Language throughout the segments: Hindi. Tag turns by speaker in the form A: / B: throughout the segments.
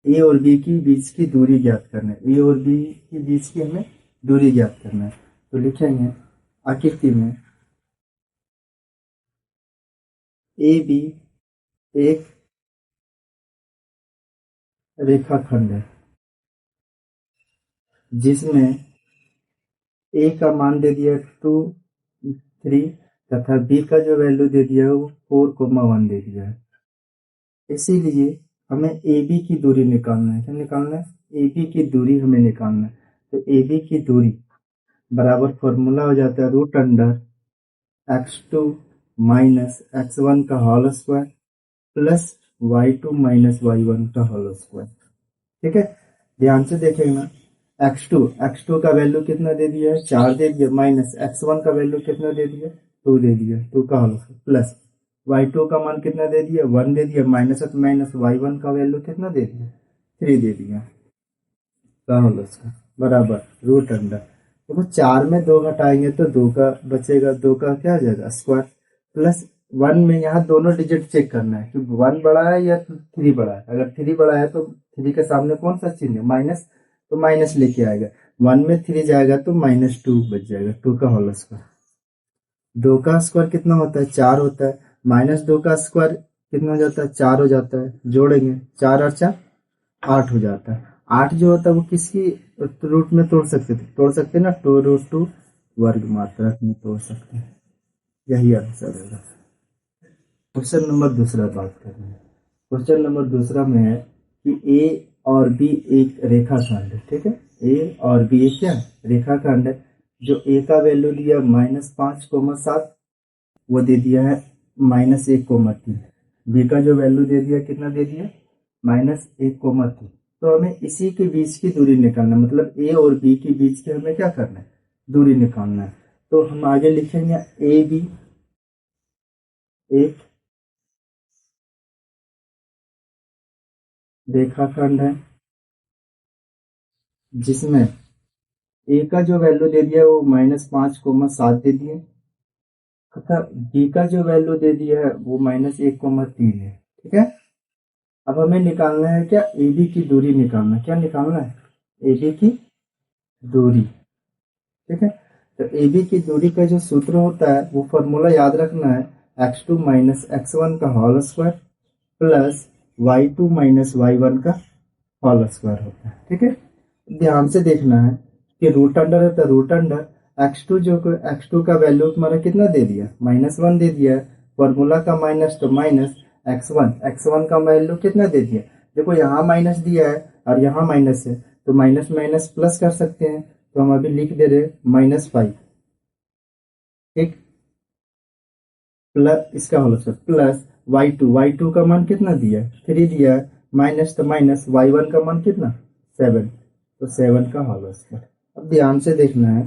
A: ए और बी की बीच की दूरी ज्ञात करना है। ए और बी के बीच की हमें दूरी ज्ञात करना है। तो लिखेंगे आकृति में ए बी एक रेखाखंड है जिसमें ए का मान दे दिया 2 3 तथा बी का जो वैल्यू दे दिया है वो 4,1 दे दिया है। इसीलिए हमें ए बी की दूरी निकालना है। क्या निकालना है? ए बी की दूरी हमें निकालना है। तो ए बी की दूरी बराबर फॉर्मूला हो जाता है root under x2 minus x1 का whole square plus y2 minus y1 का होल स्क्वायर। ठीक है, ध्यान से देखेंगे ना। x2 का वैल्यू कितना दे दिया है? 4 दे दिया, माइनस x1 का वैल्यू कितना दे दिया? 2 दे दिया, 2 का होल स्क्वायर प्लस y2 का मान कितना दे दिया? 1 दे दिया, माइनस माइनस y1 का वैल्यू कितना दे दिया? 3 दे दिया का होल स्क्वायर बराबर रूट अंडर। देखो 4 में 2 घटाएंगे तो 2 का बचेगा, 2 का क्या हो जाएगा? स्क्वायर प्लस 1 में यहाँ दोनों डिजिट चेक करना है कि 1 बड़ा है या 3 बड़ा है। अगर 3 बड़ा है तो 3 के सामने कौन सा चिन्ह है? माइनस, तो माइनस लेके आएगा। 1 में 3 जाएगा तो -2 बच जाएगा, 2 का होल स्क्वायर। 2 का स्क्वायर कितना होता है? 4 होता है। -2 का स्क्वायर कितना हो जाता है? 4 हो जाता है। जोड़ेंगे 4 और 4 8 हो जाता है। 8 जो होता है वो किसकी रूट में तोड़ सकते ना, 2√2 वर्ग मात्रक में तोड़ सकते हैं। यही आंसर होगा। क्वेश्चन नंबर दूसरा बात कर रहे हैं। क्वेश्चन नंबर दूसरा में है कि ए और बी एक रेखाखंड है। ठीक है, ए और बी एक क्या रेखाखंड है। जो ए का वैल्यू दिया -5,7 वो दे दिया है -1,3। बी का जो वैल्यू दे दिया कितना दे दिया? -1,3। तो हमें इसी के बीच की दूरी निकालना, मतलब ए और बी के बीच की हमें क्या करना है? दूरी निकालना है। तो हम आगे लिखेंगे ए बी एक रेखाखंड है जिसमें ए का जो वैल्यू दे दिया वो -5,7 दे दिया तथा बी का जो वैल्यू दे दिया है वो -1,3 है। ठीक है, अब हमें निकालना है क्या? ए बी की दूरी निकालना है। क्या निकालना है? ए बी की दूरी। ठीक है, तो ए बी की दूरी का जो सूत्र होता है वो फॉर्मूला याद रखना है, x2 माइनस x1 का whole square plus y2 minus y1 का होल स्क्वायर होता है। ठीक है, ध्यान से देखना है कि रूट अंडर है तो रूट अंडर x2 का वैल्यू तुम्हारा कितना दे दिया? -1 दे दिया। फॉर्मूला का माइनस तो माइनस x1 का वैल्यू कितना दे दिया? देखो यहाँ माइनस दिया है और यहाँ माइनस है तो माइनस माइनस प्लस कर सकते हैं। तो हम अभी लिख दे रहे -5। ठीक, प्लस इसका होल स्क्वायर प्लस y2 का मान कितना दिया है? 3 दिया है, माइनस तो माइनस y1 का मान कितना? 7, तो 7 का होल स्क्वायर। अब ध्यान से देखना है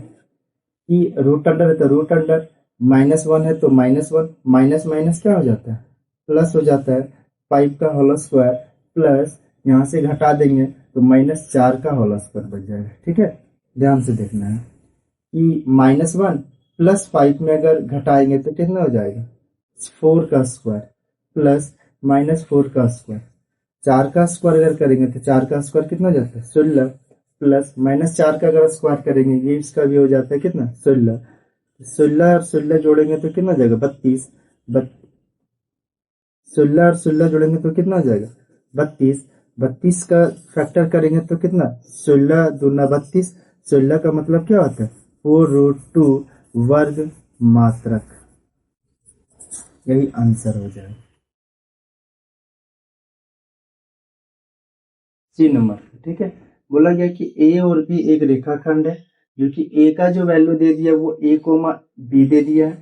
A: कि रूट अंडर है तो रूट अंडर, -1 है तो -1, माइनस माइनस क्या हो जाता है? प्लस हो जाता है। 5 का होल स्क्वायर प्लस यहाँ से घटा देंगे तो -4 का होल स्क्वायर बच जाएगा। ठीक है, ध्यान से देखना है कि -1 प्लस 5 में अगर घटाएंगे तो कितना हो जाएगा? 4 का स्क्वायर प्लस -4 का स्क्वायर। 4 का स्क्वायर अगर करेंगे तो 4 का स्क्वायर कितना हो जाता है? 16 प्लस -4 का अगर स्क्वायर करेंगे ये इसका भी हो जाता है कितना? 16। 16 और 16 जोड़ेंगे तो कितना हो जाएगा? 32। 16 और 16 जोड़ेंगे तो कितना हो जाएगा? 32। 32 का फैक्टर करेंगे तो कितना? 16 दूना 32। 16 का मतलब क्या होता है? 4√2 वर्ग मात्रक। यही आंसर हो जाएगा। C number. ठीक है, बोला गया कि ए और बी एक रेखाखंड है जो कि ए का जो वैल्यू दे दिया वो ए कोमा बी दे दिया है,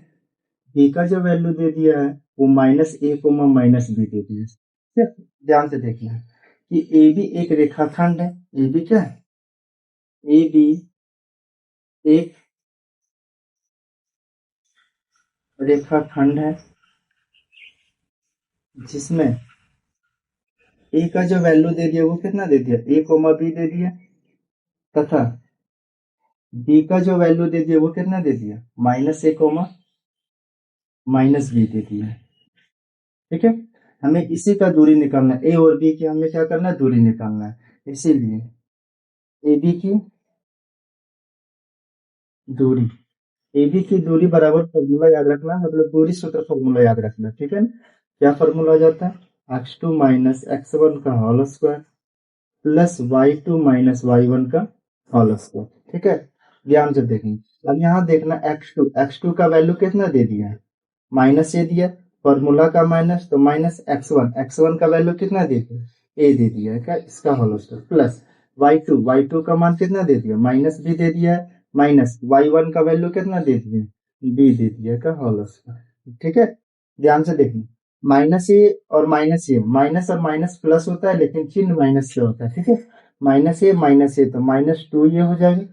A: बी का जो वैल्यू दे दिया है वो -a कोमा -b दे दिया है। ठीक है? ध्यान से देखना है कि ए बी एक रेखाखंड है। ए बी क्या है? ए बी एक रेखाखंड है जिसमें ए का जो वैल्यू दे दिया वो कितना दे दिया? a कोमा बी दे दिया तथा बी का जो वैल्यू दे दिया वो कितना दे दिया? -a कोमा -b दे दिया। ठीक है, हमें इसी का दूरी निकालना है, ए और बी की हमें क्या करना है, दूरी निकालना है। इसीलिए ए बी की दूरी, ए बी की दूरी बराबर फॉर्मूला याद रखना, मतलब दूरी सूत्र फॉर्मूला याद रखना, ठीक है ना। क्या फॉर्मूला हो जाता है, x2 माइनस x1 का whole square plus y2 minus y1 का होल स्क्वायर, ठीक है। ध्यान से देखेंगे, अब यहाँ देखना x2 का वैल्यू कितना दे दिया है, माइनस ए दिया, फॉर्मूला का माइनस, तो माइनस x1 का वैल्यू कितना दे दिया, ए दे दिया है क्या, इसका होल स्क्वायर प्लस y2 का मान कितना दे दिया, माइनस बी दे दिया है, माइनस y1 का वैल्यू कितना दे दिया, बी दे दिया का होल स्क्वायर, ठीक है। ध्यान से देखना, माइनस और माइनस प्लस होता है, लेकिन चिन्ह माइनस से होता है, ठीक है। माइनस ए तो -2 ये हो जाएगा,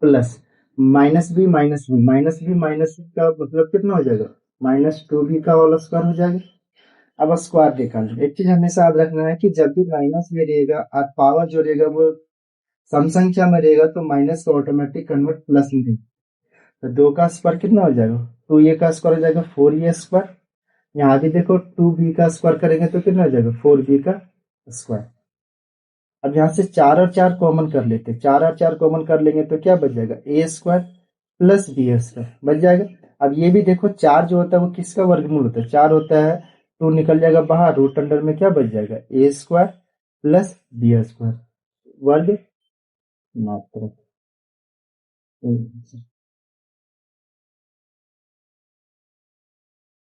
A: प्लस माइनस बी का मतलब कितना हो जाएगा, -2b का होल स्क्वायर हो जाएगा। अब स्क्वायर निकालना, एक चीज हमेशा याद रखना है कि जब भी माइनस में रहेगा और पावर जो रहेगा वो सम संख्या में रहेगा, तो माइनस को ऑटोमेटिक कन्वर्ट प्लस में देगा। तो 2 का स्क्वायर कितना हो जाएगा, 2a का स्क्वायर हो जाएगा 4a स्क्वायर। यहाँ भी देखो 2b का स्क्वायर करेंगे तो कितना हो जाएगा, 4b का स्क्वायर। अब यहाँ से 4 और 4 कॉमन कर लेते हैं, 4 और 4 कॉमन कर लेंगे तो क्या बच जाएगा, ए स्क्वायर प्लस बी स्क्वायर बच जाएगा। अब ये भी देखो 4 जो होता है वो किसका वर्गमूल होता है, 4 होता है, 2 निकल जाएगा बाहर, रूट अंडर में क्या बच जाएगा, ए स्क्वायर प्लस बी स्क्वायर वर्ग मात्रा।